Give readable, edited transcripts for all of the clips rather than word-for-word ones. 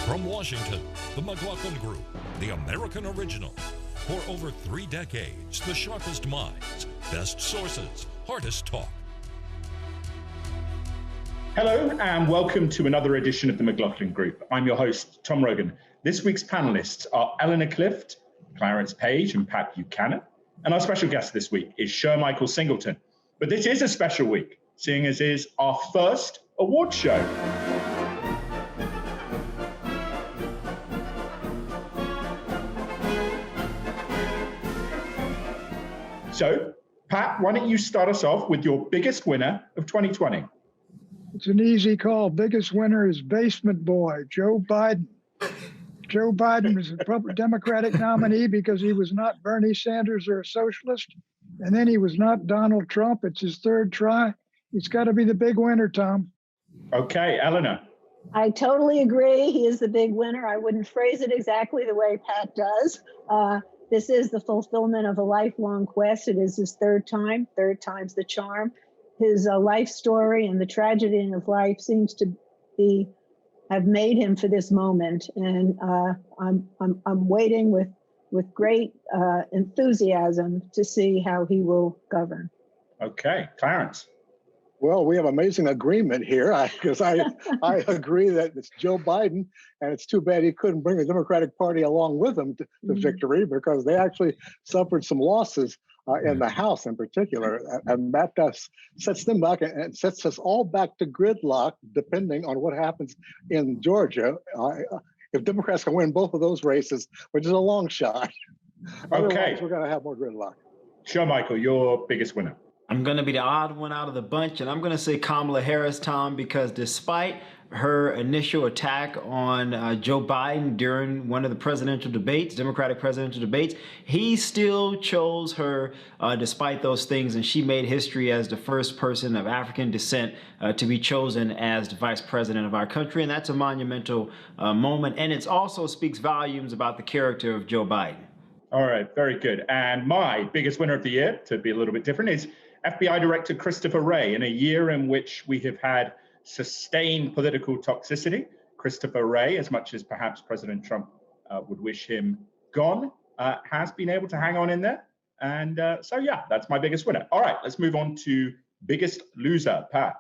From Washington, the McLaughlin Group, the American original. For over 3 decades, the sharpest minds, best sources, hardest talk. Hello and welcome to another edition of the McLaughlin Group. I'm your host, Tom Rogan. This week's panelists are Eleanor Clift, Clarence Page and Pat Buchanan. And our special guest this week is Shermichael Singleton. But this is a special week, seeing as it is our first award show. So, Pat, why don't you start us off with your biggest winner of 2020? It's an easy call. Biggest winner is basement boy, Joe Biden. Joe Biden was a Democratic nominee because he was not Bernie Sanders or a socialist. And then he was not Donald Trump. It's his third try. He's got to be the big winner, Tom. Okay, Eleanor. I totally agree. He is the big winner. I wouldn't phrase it exactly the way Pat does. This is the fulfillment of a lifelong quest. It is his third time. Third time's the charm. His life story and the tragedy in his life seems to have made him for this moment. And I'm waiting with great enthusiasm to see how he will govern. Okay, Clarence. Well, we have amazing agreement here because I agree that it's Joe Biden, and it's too bad he couldn't bring the Democratic Party along with him to victory because they actually suffered some losses in the House in particular, and that sets them back and sets us all back to gridlock depending on what happens in Georgia. If Democrats can win both of those races, which is a long shot, otherwise we're going to have more gridlock. Shermichael, your biggest winner. I'm going to be the odd one out of the bunch, and I'm going to say Kamala Harris, Tom, because despite her initial attack on Joe Biden during one of the presidential debates, Democratic presidential debates, he still chose her despite those things, and she made history as the first person of African descent to be chosen as the vice president of our country, and that's a monumental moment, and it also speaks volumes about the character of Joe Biden. All right, very good. And my biggest winner of the year, to be a little bit different, is FBI Director Christopher Wray. In a year in which we have had sustained political toxicity, Christopher Wray, as much as perhaps President Trump would wish him gone, has been able to hang on in there. And so, yeah, that's my biggest winner. All right, let's move on to biggest loser, Pat.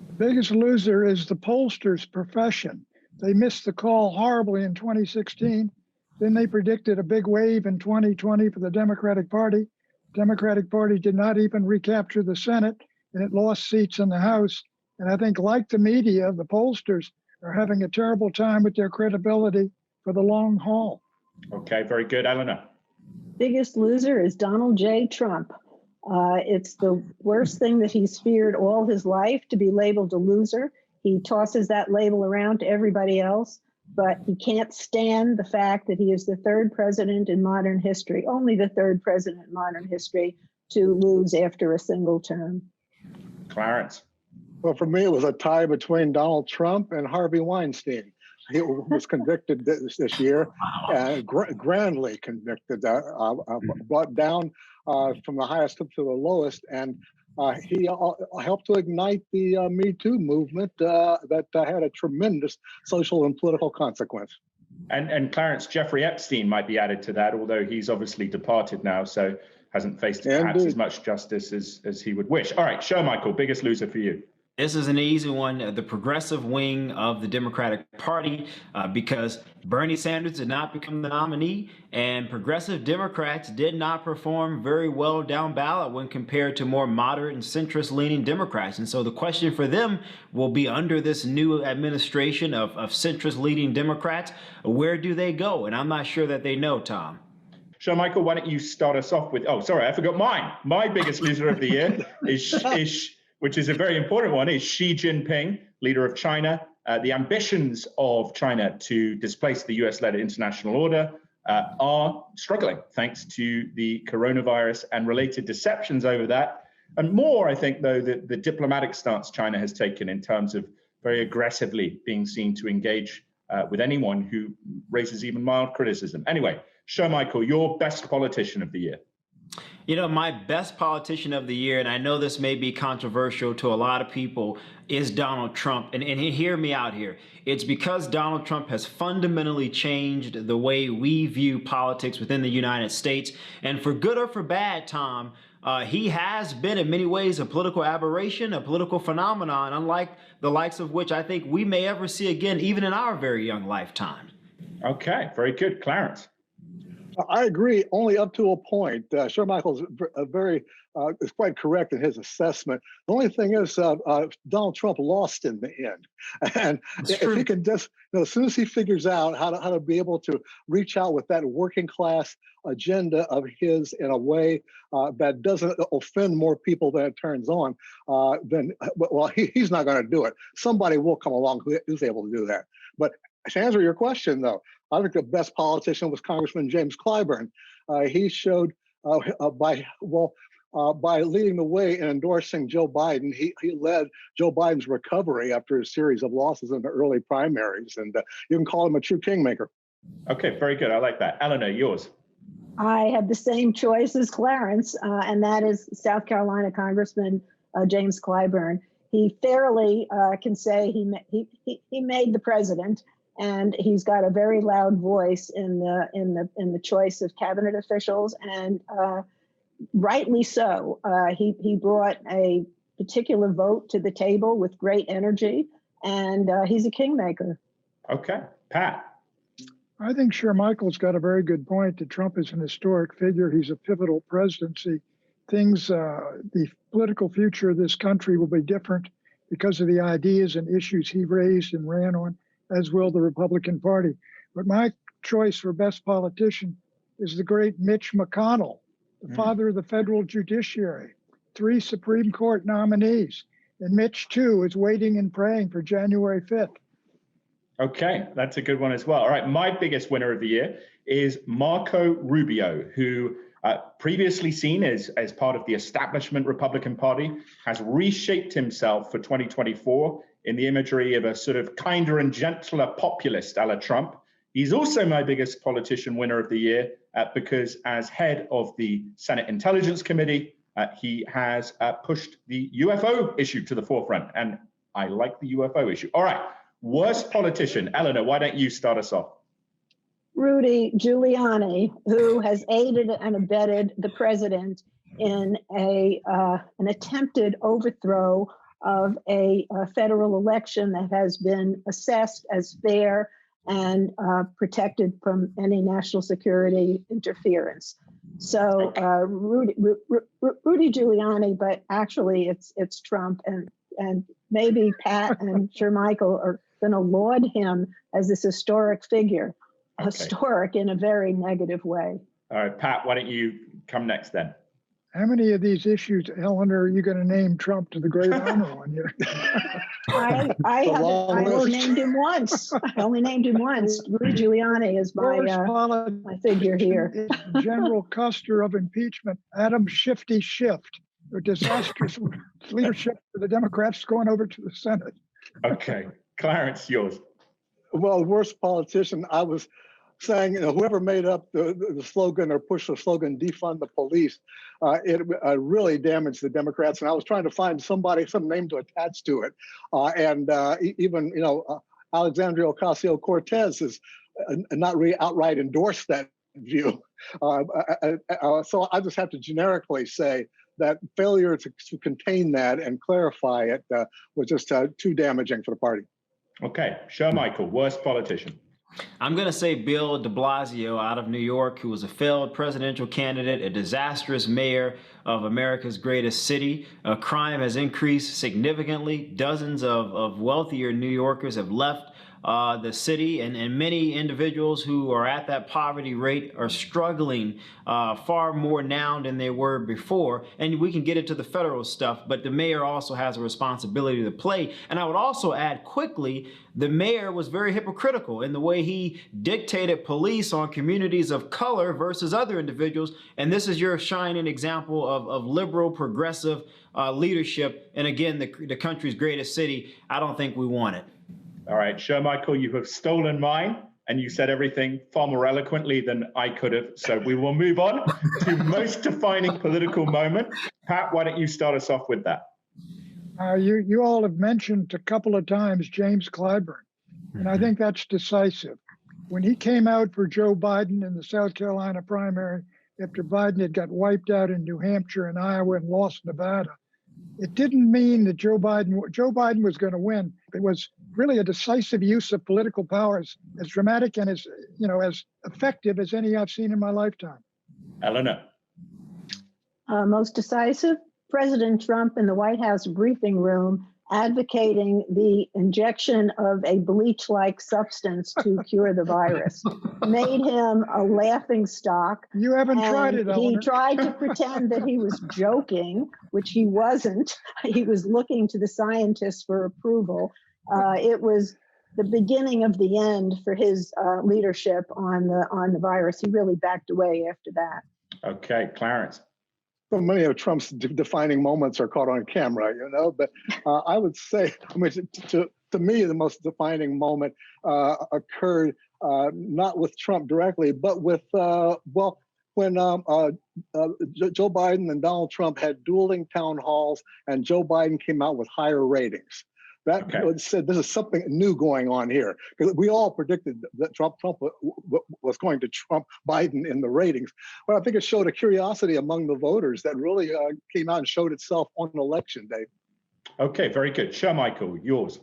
The biggest loser is the pollsters' profession. They missed the call horribly in 2016. Then they predicted a big wave in 2020 for the Democratic Party. Democratic Party did not even recapture the Senate, and it lost seats in the House. And I think, like the media, the pollsters are having a terrible time with their credibility for the long haul. Okay, very good. Eleanor. Biggest loser is Donald J. Trump. It's the worst thing that he's feared all his life, to be labeled a loser. He tosses that label around to everybody else, but he can't stand the fact that he is the third president in modern history, only the third president in modern history to lose after a single term. Clarence. Well, for me, it was a tie between Donald Trump and Harvey Weinstein. He was convicted this year, grandly convicted, brought down from the highest up to the lowest, and he helped to ignite the Me Too movement that had a tremendous social and political consequence. And Clarence, Jeffrey Epstein might be added to that, although he's obviously departed now, so hasn't faced perhaps as much justice as he would wish. All right, Shermichael, biggest loser for you. This is an easy one, the progressive wing of the Democratic Party, because Bernie Sanders did not become the nominee, and progressive Democrats did not perform very well down ballot when compared to more moderate and centrist-leaning Democrats. And so the question for them will be, under this new administration of centrist-leaning Democrats, where do they go? And I'm not sure that they know, Tom. Shermichael, why don't you start us off with, oh, sorry, I forgot mine. My biggest loser of the year is which is a very important one, is Xi Jinping, leader of China. The ambitions of China to displace the US-led international order are struggling, thanks to the coronavirus and related deceptions over that. And more, I think, though, the diplomatic stance China has taken in terms of very aggressively being seen to engage with anyone who raises even mild criticism. Anyway, Shermichael, your best politician of the year. You know, my best politician of the year, and I know this may be controversial to a lot of people, is Donald Trump. And hear me out here. It's because Donald Trump has fundamentally changed the way we view politics within the United States. And for good or for bad, Tom, he has been in many ways a political aberration, a political phenomenon, unlike the likes of which I think we may ever see again, even in our very young lifetime. Okay, very good. Clarence. I agree, only up to a point. Shermichael's is quite correct in his assessment. The only thing is, Donald Trump lost in the end, and if he can just, as soon as he figures out how to be able to reach out with that working class agenda of his in a way that doesn't offend more people than it turns on, then he's not going to do it. Somebody will come along who's able to do that. But to answer your question, though, I think the best politician was Congressman James Clyburn. He showed by leading the way in endorsing Joe Biden, he led Joe Biden's recovery after a series of losses in the early primaries, and you can call him a true kingmaker. Okay, very good. I like that. Eleanor, yours. I had the same choice as Clarence, and that is South Carolina Congressman James Clyburn. He fairly can say he made the president. And he's got a very loud voice in the choice of cabinet officials, and rightly so. He brought a particular vote to the table with great energy, and he's a kingmaker. Okay, Pat. I think Shermichael's got a very good point that Trump is an historic figure. He's a pivotal presidency. The political future of this country will be different because of the ideas and issues he raised and ran on, as will the Republican Party. But my choice for best politician is the great Mitch McConnell, the father of the federal judiciary, 3 Supreme Court nominees. And Mitch, too, is waiting and praying for January 5th. Okay, that's a good one as well. All right, my biggest winner of the year is Marco Rubio, who previously seen as part of the establishment Republican Party, has reshaped himself for 2024 in the imagery of a sort of kinder and gentler populist a la Trump. He's also my biggest politician winner of the year because as head of the Senate Intelligence Committee, he has pushed the UFO issue to the forefront. And I like the UFO issue. All right, worst politician. Eleanor, why don't you start us off? Rudy Giuliani, who has aided and abetted the president in an attempted overthrow of a federal election that has been assessed as fair and protected from any national security interference. So Rudy Giuliani, but actually it's Trump, and maybe Pat and Shermichael are going to laud him as this historic figure, historic in a very negative way. All right, Pat, why don't you come next then? How many of these issues, Eleanor, are you going to name Trump to the great honor on here? I only named him once. Rudy Giuliani is my figure here. General Custer of impeachment, Adam Shifty Schiff, a disastrous leadership for the Democrats going over to the Senate. Okay, Clarence, yours. Well, the worst politician, I was saying, whoever made up the slogan or pushed the slogan, defund the police, it really damaged the Democrats. And I was trying to find some name to attach to it. Even Alexandria Ocasio-Cortez has not really outright endorsed that view. So I just have to generically say that failure to contain that and clarify it was just too damaging for the party. Okay, Shermichael, worst politician. I'm going to say Bill de Blasio out of New York, who was a failed presidential candidate, a disastrous mayor of America's greatest city. Crime has increased significantly. Dozens of wealthier New Yorkers have left the city, and many individuals who are at that poverty rate are struggling far more now than they were before. And we can get into the federal stuff, but the mayor also has a responsibility to play. And I would also add quickly, the mayor was very hypocritical in the way he dictated police on communities of color versus other individuals. And this is your shining example of liberal, progressive leadership. And again, the country's greatest city. I don't think we want it. All right, Shermichael, you have stolen mine. and you said everything far more eloquently than I could have. So we will move on to most defining political moment. Pat, why don't you start us off with that? You all have mentioned a couple of times James Clyburn, and I think that's decisive. When he came out for Joe Biden in the South Carolina primary, after Biden had got wiped out in New Hampshire and Iowa and lost Nevada, it didn't mean that Joe Biden was going to win. It was really a decisive use of political power, as dramatic and as effective as any I've seen in my lifetime. Eleanor. Most decisive, President Trump in the White House briefing room advocating the injection of a bleach-like substance to cure the virus made him a laughing stock. You haven't tried it, Eleanor. He tried to pretend that he was joking, which he wasn't. He was looking to the scientists for approval. It was the beginning of the end for his leadership on the virus. He really backed away after that. Okay, Clarence. So many of Trump's defining moments are caught on camera, but I would say, to me, the most defining moment occurred not with Trump directly, but with, when Joe Biden and Donald Trump had dueling town halls and Joe Biden came out with higher ratings. That said, this is something new going on here, because we all predicted that Trump was going to trump Biden in the ratings. But I think it showed a curiosity among the voters that really came out and showed itself on election day. Okay, very good. Shermichael, yours.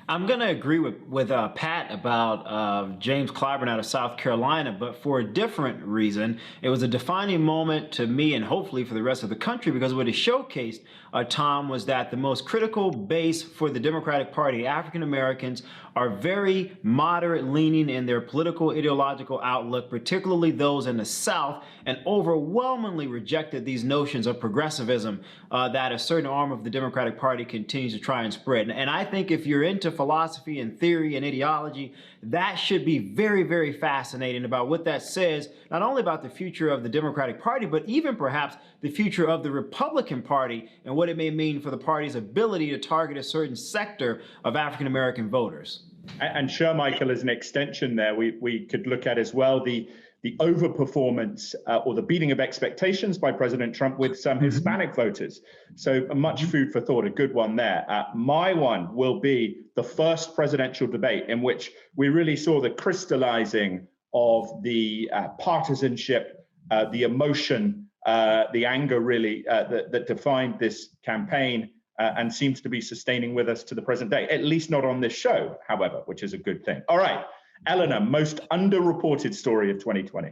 I'm going to agree with Pat about James Clyburn out of South Carolina, but for a different reason. It was a defining moment to me and hopefully for the rest of the country, because what it showcased, Tom, was that the most critical base for the Democratic Party, African Americans, are very moderate leaning in their political ideological outlook, particularly those in the South, and overwhelmingly rejected these notions of progressivism that a certain arm of the Democratic Party continues to try and spread. And I think if you're into philosophy and theory and ideology, that should be very, very fascinating about what that says, not only about the future of the Democratic Party, but even perhaps the future of the Republican Party and what it may mean for the party's ability to target a certain sector of African American voters. And Shermichael, as an extension there, we could look at as well the overperformance or the beating of expectations by President Trump with some Hispanic voters. So much food for thought, a good one there. My one will be the first presidential debate in which we really saw the crystallizing of the partisanship, the emotion, the anger really that defined this campaign and seems to be sustaining with us to the present day, at least not on this show, however, which is a good thing. All right. Eleanor, most underreported story of 2020.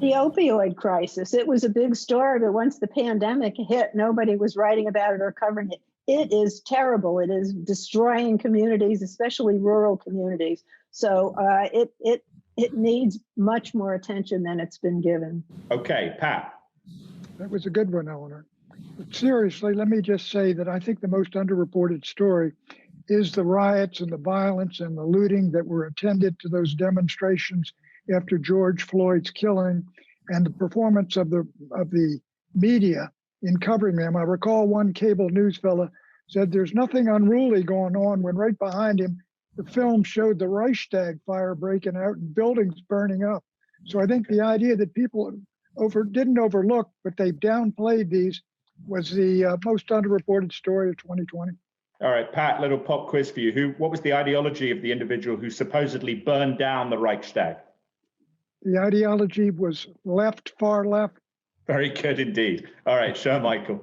The opioid crisis. It was a big story, but once the pandemic hit, nobody was writing about it or covering it. It is terrible. It is destroying communities, especially rural communities. So it needs much more attention than it's been given. Okay, Pat. That was a good one, Eleanor. But seriously, let me just say that I think the most underreported story is the riots and the violence and the looting that were attended to those demonstrations after George Floyd's killing, and the performance of the media in covering them. I recall one cable news fella said there's nothing unruly going on when right behind him, the film showed the Reichstag fire breaking out and buildings burning up. So I think the idea that people didn't overlook, but they downplayed these, was the most underreported story of 2020. All right, Pat, little pop quiz for you. What was the ideology of the individual who supposedly burned down the Reichstag? The ideology was left, far left. Very good indeed. All right, Shermichael.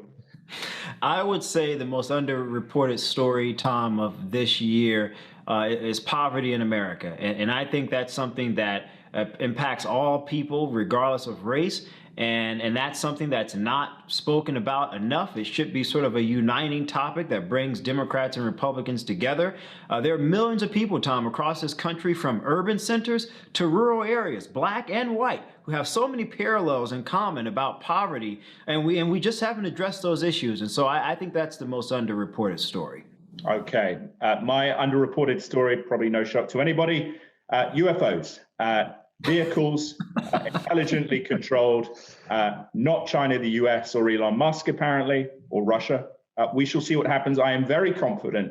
I would say the most underreported story, Tom, of this year is poverty in America. And I think that's something that impacts all people, regardless of race. And that's something that's not spoken about enough. It should be sort of a uniting topic that brings Democrats and Republicans together. There are millions of people, Tom, across this country, from urban centers to rural areas, black and white, who have so many parallels in common about poverty, and we just haven't addressed those issues. And so I think that's the most underreported story. Okay, my underreported story, probably no shock to anybody, UFOs. Vehicles, intelligently controlled, not China, the US, or Elon Musk, apparently, or Russia. We shall see what happens. I am very confident,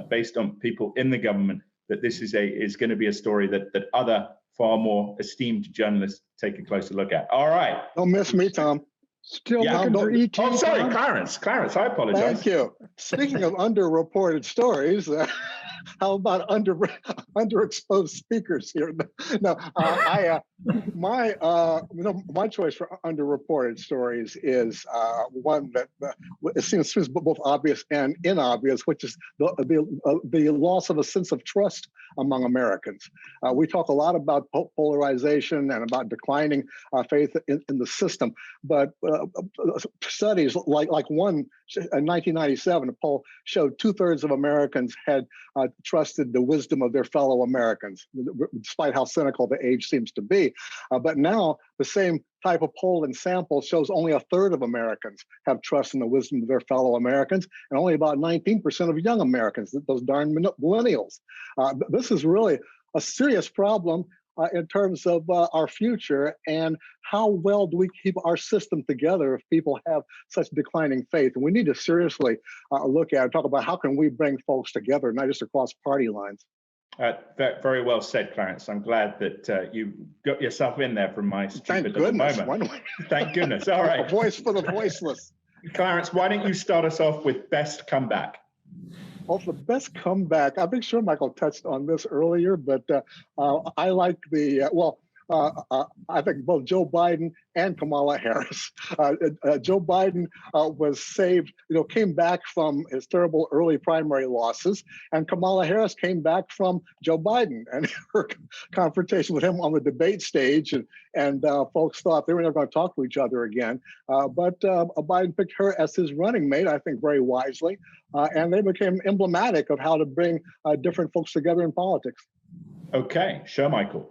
based on people in the government, that this is going to be a story that other far more esteemed journalists take a closer look at. All right. Don't miss me, Tom. Still Yeah, looking for ET. Oh, sorry, Tom? Clarence, I apologize. Thank you. Speaking of underreported stories, how about underexposed speakers here? No, my choice for underreported stories is one that it seems both obvious and inobvious, which is the loss of a sense of trust among Americans. We talk a lot about polarization and about declining faith in the system, but studies like one in 1997, a poll showed 2/3 of Americans had trusted the wisdom of their fellow Americans, despite how cynical the age seems to be. But now the same type of poll and sample shows only 1/3 of Americans have trust in the wisdom of their fellow Americans, and only about 19% of young Americans, those darn millennials. This is really a serious problem in terms of our future, and how well do we keep our system together if people have such declining faith? And we need to seriously look at and talk about how can we bring folks together, not just across party lines. Very well said, Clarence. I'm glad that you got yourself in there from my stupid little moment. Thank goodness. All right. A voice for the voiceless. Clarence, why don't you start us off with best comeback? Well, the best comeback, I think Shermichael touched on this earlier, but I like I think both Joe Biden and Kamala Harris. Joe Biden was saved, came back from his terrible early primary losses, and Kamala Harris came back from Joe Biden and her confrontation with him on the debate stage, and folks thought they were never going to talk to each other again. But Biden picked her as his running mate, I think very wisely, and they became emblematic of how to bring different folks together in politics. Okay, Shermichael.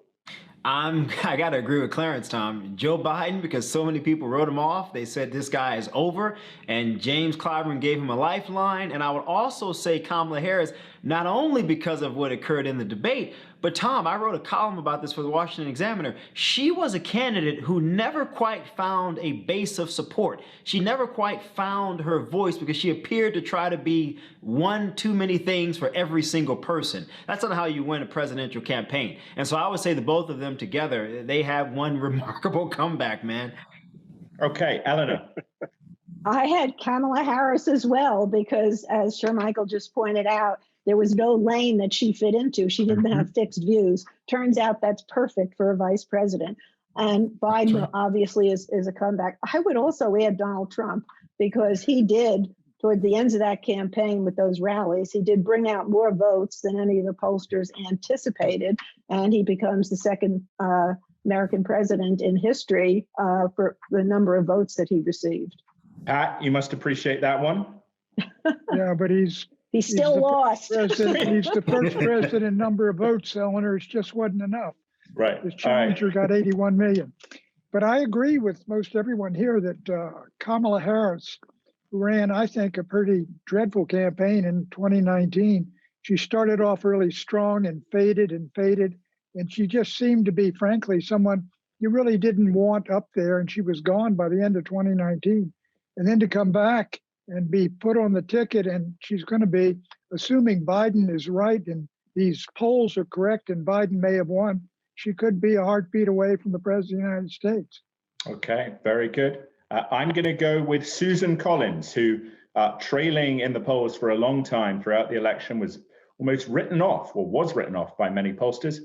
I got to agree with Clarence, Tom. Joe Biden, because so many people wrote him off. They said this guy is over, and James Clyburn gave him a lifeline. And I would also say Kamala Harris, not only because of what occurred in the debate, but Tom, I wrote a column about this for the Washington Examiner. She was a candidate who never quite found a base of support. She never quite found her voice because she appeared to try to be one too many things for every single person. That's not how you win a presidential campaign. And so I would say that both of them together, they have one remarkable comeback, man. Okay, Eleanor. I had Kamala Harris as well, because as Shermichael just pointed out, there was no lane that she fit into. She didn't have fixed views. Turns out that's perfect for a vice president. And Biden obviously is a comeback. I would also add Donald Trump, because he did, toward the ends of that campaign with those rallies, he did bring out more votes than any of the pollsters anticipated. And he becomes the second American president in history for the number of votes that he received. Pat, you must appreciate that one. Yeah, but he's still lost. He's the first president in number of votes, Eleanor. It just wasn't enough. Right. His challenger got 81 million. But I agree with most everyone here that Kamala Harris, who ran, I think, a pretty dreadful campaign in 2019, she started off really strong and faded. And she just seemed to be, frankly, someone you really didn't want up there. And she was gone by the end of 2019. And then to come back and be put on the ticket, and she's going to be, assuming Biden is right and these polls are correct and Biden may have won, she could be a heartbeat away from the president of the United States. Okay, very good. I'm going to go with Susan Collins, who trailing in the polls for a long time throughout the election was almost written off, or was written off by many pollsters,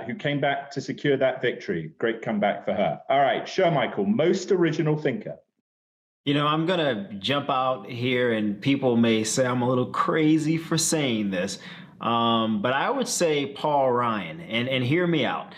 who came back to secure that victory. Great comeback for her. All right, Shermichael, most original thinker. I'm going to jump out here, and people may say I'm a little crazy for saying this, but I would say Paul Ryan, and hear me out.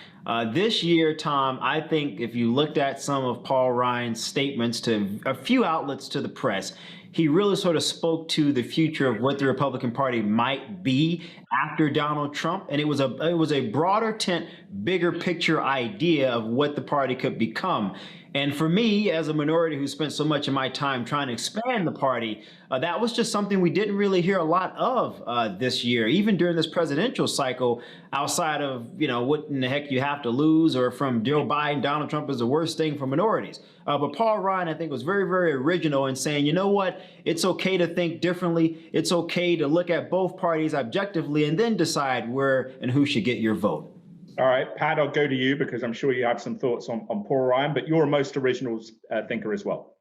This year, Tom, I think if you looked at some of Paul Ryan's statements to a few outlets to the press, he really sort of spoke to the future of what the Republican Party might be after Donald Trump. And it was a broader tent, bigger picture idea of what the party could become. And for me, as a minority who spent so much of my time trying to expand the party, that was just something we didn't really hear a lot of this year, even during this presidential cycle, outside of, what in the heck you have to lose, or from Joe Biden, Donald Trump is the worst thing for minorities. But Paul Ryan, I think, was very, very original in saying, you know what, it's okay to think differently. It's okay to look at both parties objectively effectively, and then decide where and who should get your vote. All right, Pat, I'll go to you because I'm sure you have some thoughts on Paul Ryan, but you're a most original thinker as well.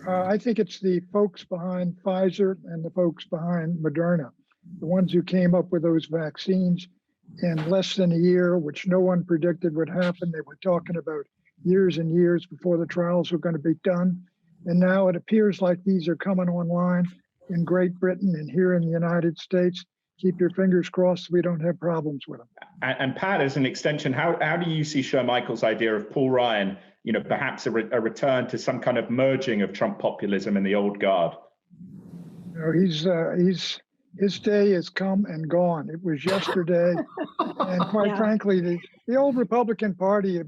I think it's the folks behind Pfizer and the folks behind Moderna, the ones who came up with those vaccines in less than a year, which no one predicted would happen. They were talking about years and years before the trials were going to be done. And now it appears like these are coming online in Great Britain and here in the United States. Keep your fingers crossed we don't have problems with them. And Pat, as an extension, how do you see Shermichael's idea of Paul Ryan, perhaps a return to some kind of merging of Trump populism and the old guard? His day has come and gone. It was yesterday. And quite frankly, the old Republican Party,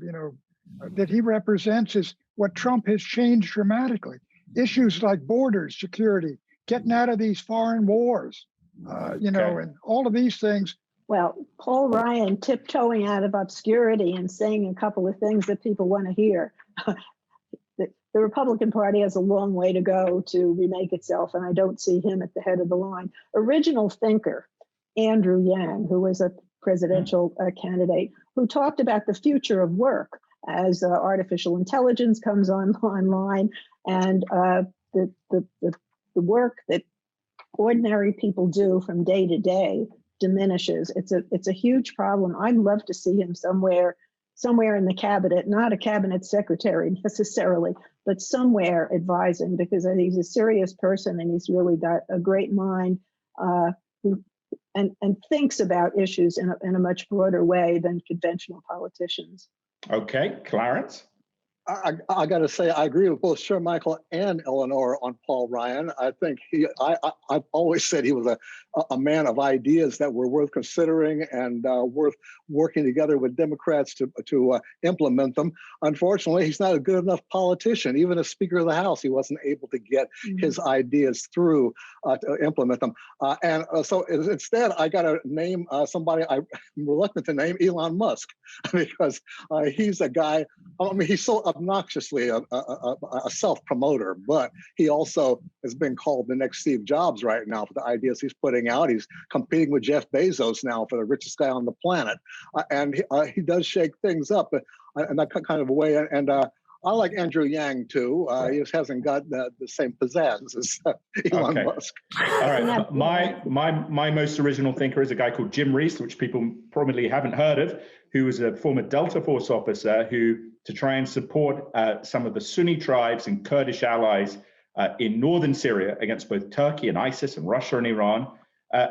that he represents is what Trump has changed dramatically. Issues like borders, security, getting out of these foreign wars, and all of these things. Well, Paul Ryan tiptoeing out of obscurity and saying a couple of things that people want to hear. The Republican Party has a long way to go to remake itself, and I don't see him at the head of the line. Original thinker, Andrew Yang, who was a presidential candidate, who talked about the future of work as artificial intelligence comes online, and the work that ordinary people do from day to day diminishes. It's a huge problem. I'd love to see him somewhere in the cabinet, not a cabinet secretary necessarily, but somewhere advising, because I think he's a serious person and he's really got a great mind and thinks about issues in a much broader way than conventional politicians. Okay, Clarence? I got to say, I agree with both Shermichael and Eleanor on Paul Ryan. I think I've always said he was a man of ideas that were worth considering and worth working together with Democrats to implement them. Unfortunately, he's not a good enough politician. Even as Speaker of the House, he wasn't able to get his ideas through to implement them. So instead, I got to name somebody I'm reluctant to name, Elon Musk, because he's a guy, he's so obnoxiously a self-promoter, but he also has been called the next Steve Jobs right now for the ideas he's putting out. He's competing with Jeff Bezos now for the richest guy on the planet, and he does shake things up in that kind of a way. And I like Andrew Yang too. He just hasn't got the same pizzazz as Elon Musk. All right, my most original thinker is a guy called Jim Reese, which people probably haven't heard of, who was a former Delta Force officer who, to try and support some of the Sunni tribes and Kurdish allies in northern Syria against both Turkey and ISIS and Russia and Iran,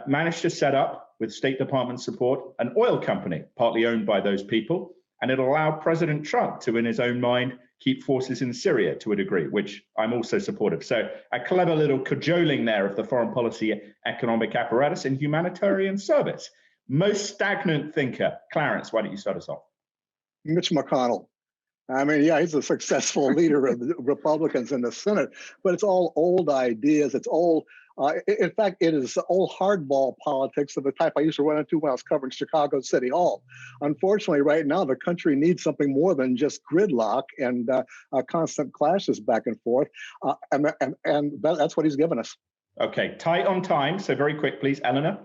managed to set up, with State Department support, an oil company partly owned by those people. And it allowed President Trump to, in his own mind, keep forces in Syria to a degree, which I'm also supportive. So a clever little cajoling there of the foreign policy, economic apparatus, and humanitarian service. Most stagnant thinker. Clarence, why don't you start us off? Mitch McConnell. I mean, yeah, he's a successful leader of the Republicans in the Senate, but it's all old ideas. It's all, in fact, it is old hardball politics of the type I used to run into when I was covering Chicago City Hall. Unfortunately, right now, the country needs something more than just gridlock and constant clashes back and forth. And that's what he's given us. Okay, tight on time. So very quick, please, Eleanor.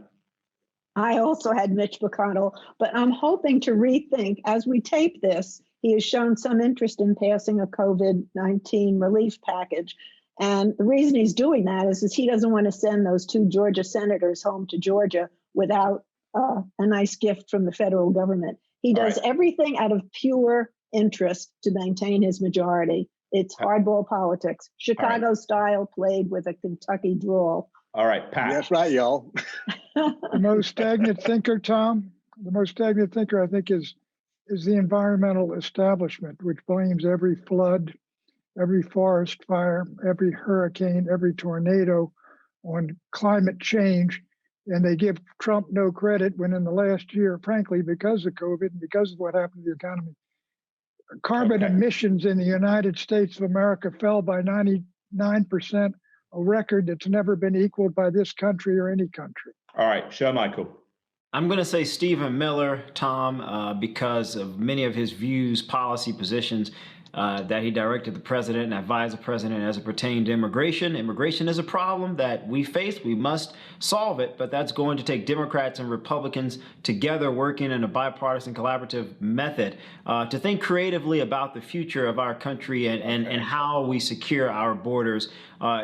I also had Mitch McConnell, but I'm hoping to rethink as we tape this. He has shown some interest in passing a COVID-19 relief package. And the reason he's doing that is he doesn't want to send those 2 Georgia senators home to Georgia without a nice gift from the federal government. He does everything out of pure interest to maintain his majority. It's hardball politics, Chicago style, played with a Kentucky drawl. All right, Pat. That's right, y'all. The most stagnant thinker, Tom, the most stagnant thinker, I think, is the environmental establishment, which blames every flood, every forest fire, every hurricane, every tornado on climate change. And they give Trump no credit when in the last year, frankly, because of COVID and because of what happened to the economy, carbon emissions in the United States of America fell by 99%, a record that's never been equaled by this country or any country. All right, Shermichael. I'm going to say Stephen Miller, Tom, because of many of his views, policy positions. that he directed the president and advised the president as it pertained to immigration. Immigration is a problem that we face. We must solve it, but that's going to take Democrats and Republicans together working in a bipartisan collaborative method to think creatively about the future of our country and how we secure our borders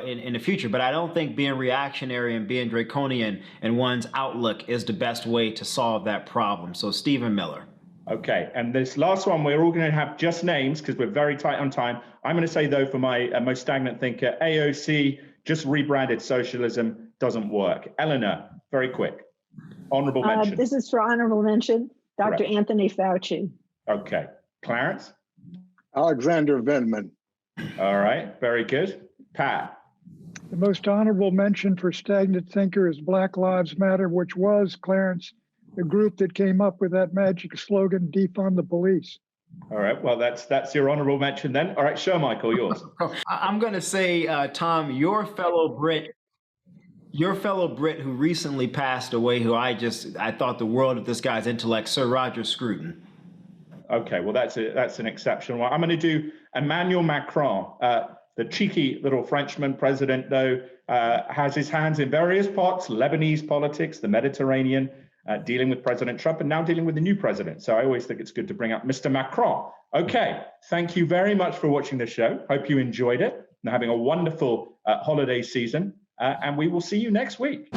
in the future. But I don't think being reactionary and being draconian in one's outlook is the best way to solve that problem. So Stephen Miller. Okay, and this last one, we're all going to have just names because we're very tight on time. I'm going to say, though, for my most stagnant thinker, AOC, just rebranded socialism, doesn't work. Eleanor, very quick. Honorable mention. This is for honorable mention, Dr. Correct. Anthony Fauci. Okay. Clarence? Alexander Vindman. All right, very good. Pat? The most honorable mention for stagnant thinker is Black Lives Matter, which was, Clarence, the group that came up with that magic slogan, defund the police. All right, well, that's your honorable mention then. All right, Shermichael, yours. I'm going to say, Tom, your fellow Brit who recently passed away, who I thought the world of this guy's intellect, Sir Roger Scruton. Okay, well, that's an exceptional one. I'm going to do Emmanuel Macron. The cheeky little Frenchman president, though, has his hands in various pots, Lebanese politics, the Mediterranean, dealing with President Trump, and now dealing with the new president. So I always think it's good to bring up Mr. Macron. Okay, thank you very much for watching the show. Hope you enjoyed it and having a wonderful holiday season. And we will see you next week.